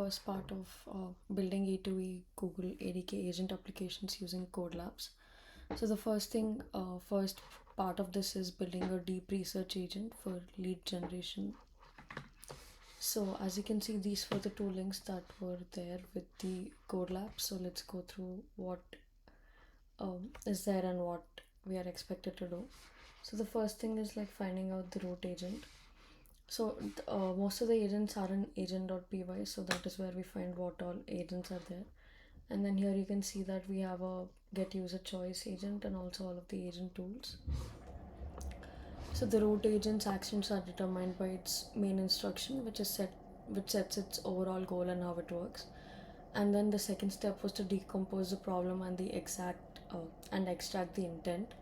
first part of building E2E Google ADK agent applications using code labs. So the first part of this is building a deep research agent for lead generation. So as you can see, these were the two links that were there with the code lab. So let's go through what is there and what we are expected to do. So the first thing is like finding out the root agent. So most of the agents are in agent.py, so that is where we find what all agents are there. And then here you can see that we have a get user choice agent and also all of the agent tools. So the root agent's actions are determined by its main instruction, which sets its overall goal and how it works. And then the second step was to decompose the problem and extract the intent.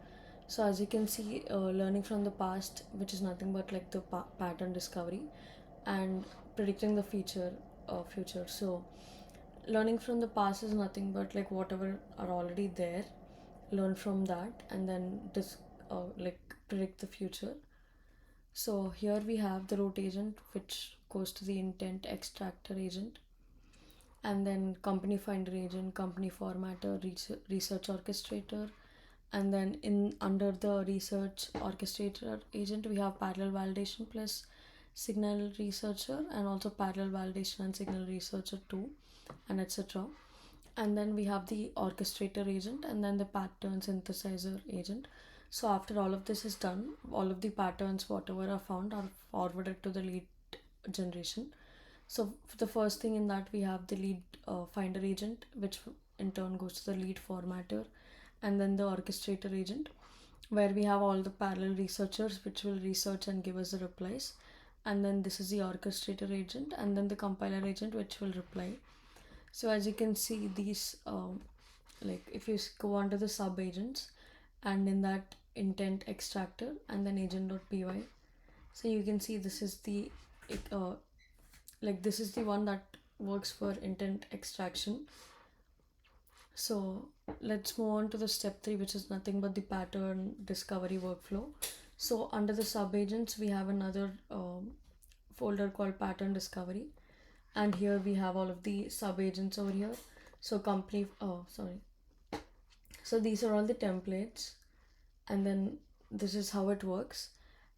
So as you can see, learning from the past, which is nothing but like the pattern discovery, and predicting the future. So learning from the past is nothing but like whatever are already there, learn from that, and then like predict the future. So here we have the root agent, which goes to the intent extractor agent, and then company finder agent, company formatter, research orchestrator, and then in under the research orchestrator agent we have parallel validation plus signal researcher, and also parallel validation and signal researcher too, and etc. And then we have the orchestrator agent and then the pattern synthesizer agent. So after all of this is done, all of the patterns whatever are found are forwarded to the lead generation. So the first thing in that we have the lead finder agent, which in turn goes to the lead formatter, and then the orchestrator agent, where we have all the parallel researchers which will research and give us the replies. And then this is the orchestrator agent, and then the compiler agent which will reply. So as you can see, these like if you go under the sub agents and in that intent extractor and then agent.py, so you can see this is the this is the one that works for intent extraction. So let's move on to the step 3, which is nothing but the pattern discovery workflow. So under the sub agents we have another folder called pattern discovery, and here we have all of the sub agents over here. So so these are all the templates, and then this is how it works.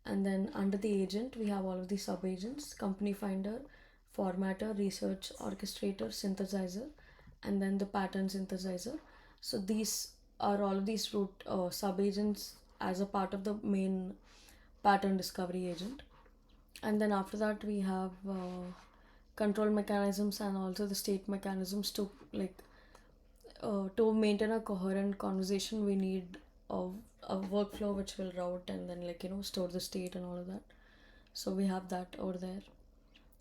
And then under the agent we have all of the sub agents: company finder, formatter, research orchestrator, synthesizer, and then the pattern synthesizer. So these are all of these root sub agents as a part of the main pattern discovery agent. And then after that we have control mechanisms and also the state mechanisms to maintain a coherent conversation. We need a workflow which will route and then store the state and all of that. So we have that over there.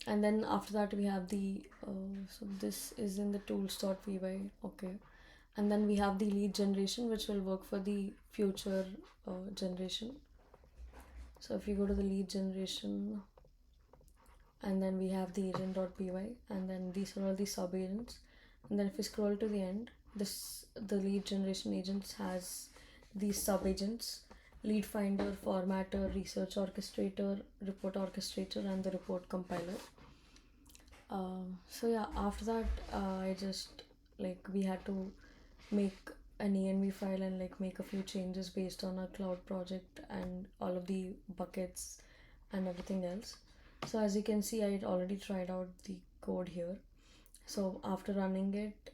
And then after that we have the so this is in the tools.py. Okay. And then we have the lead generation, which will work for the future generation. So if you go to the lead generation, and then we have the agent.py, and then these are all the sub agents. And then if we scroll to the end, the lead generation agents has these sub agents: lead finder, formatter, research orchestrator, report orchestrator, and the report compiler. So yeah, after that I just we had to make an env file and make a few changes based on our cloud project and all of the buckets and everything else. So as you can see, I had already tried out the code here. So after running it,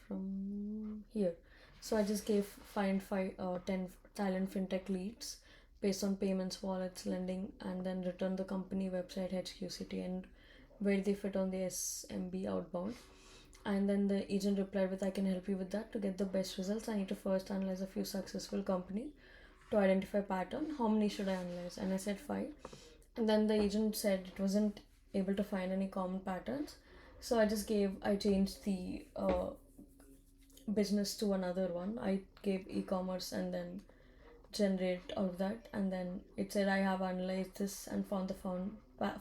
from here, so I just gave find 10 Thailand fintech leads based on payments, wallets, lending, and then return the company website, HQCT, and where they fit on the SMB outbound. And then the agent replied with, I can help you with that. To get the best results, I need to first analyze a few successful companies to identify pattern. How many should I analyze? And I said 5. And then the agent said it wasn't able to find any common patterns. So I changed the business to another one. I gave e-commerce and then generate all of that. And then it said I have analyzed this and found the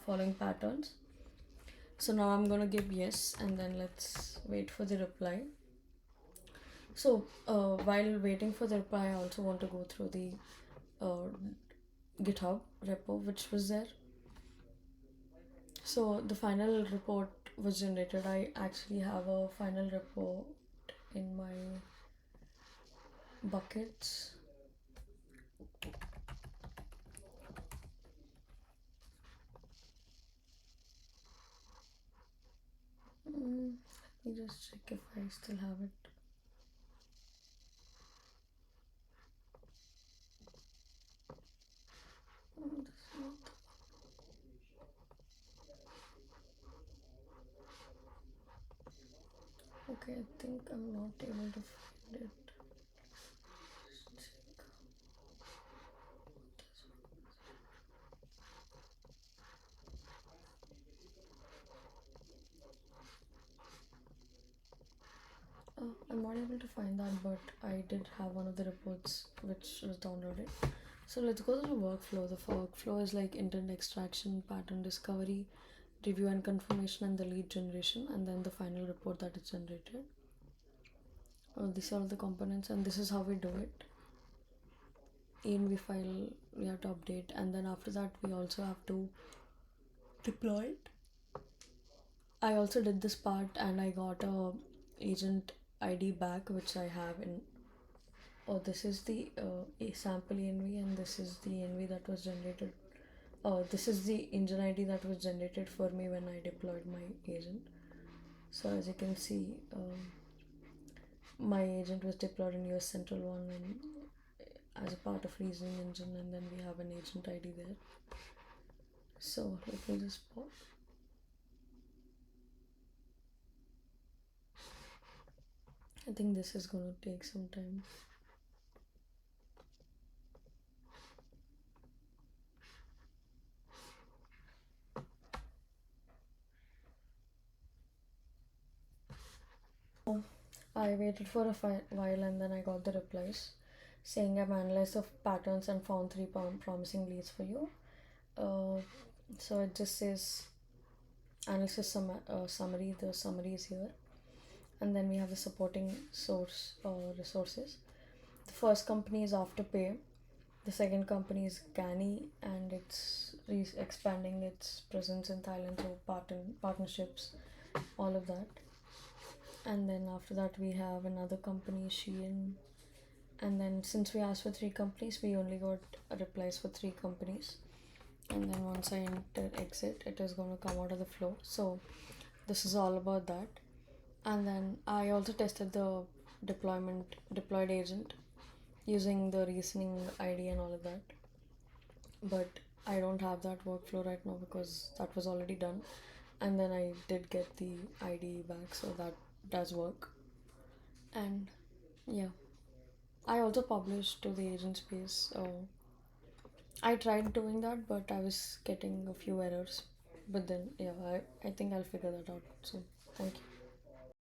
following patterns. So now I'm going to give yes, and then let's wait for the reply. So while waiting for the reply, I also want to go through the GitHub repo which was there. So the final report was generated. I actually have a final report in my buckets. Let me just check if I still have it. This is not. Okay, I think I'm not able to find it. Let's check. I'm not able to find that, but I did have one of the reports which was downloaded. So let's go to the workflow. The workflow is like intent extraction, pattern discovery, review and confirmation, and the lead generation, and then the final report that is generated. These are all the components, and this is how we do it. env file we have to update, and then after that we also have to deploy it. I also did this part, and I got a agent ID back, which I have in. Oh, this is the a sample env, and this is the env that was generated. This is the engine ID that was generated for me when I deployed my agent. So as you can see, my agent was deployed in US Central 1 and as a part of reasoning engine, and then we have an agent ID there. So let me just pause. I think this is going to take some time. I waited for a while, and then I got the replies saying I've analyzed the patterns and found three promising leads for you. Uh, so it just says analysis summary. The summary is here, and then we have the supporting source resources. The first company is Afterpay. The second company is Gani, and it's expanding its presence in Thailand through partnerships, all of that. And then after that, we have another company, Shein. And then since we asked for three companies, we only got replies for three companies. And then once I enter exit, it is going to come out of the flow. So this is all about that. And then I also tested the deployed agent using the reasoning ID and all of that. But I don't have that workflow right now because that was already done. And then I did get the ID back, so that does work. And yeah, I also published to the agent space. I tried doing that, but I was getting a few errors. But then, yeah, I think I'll figure that out. So, thank you.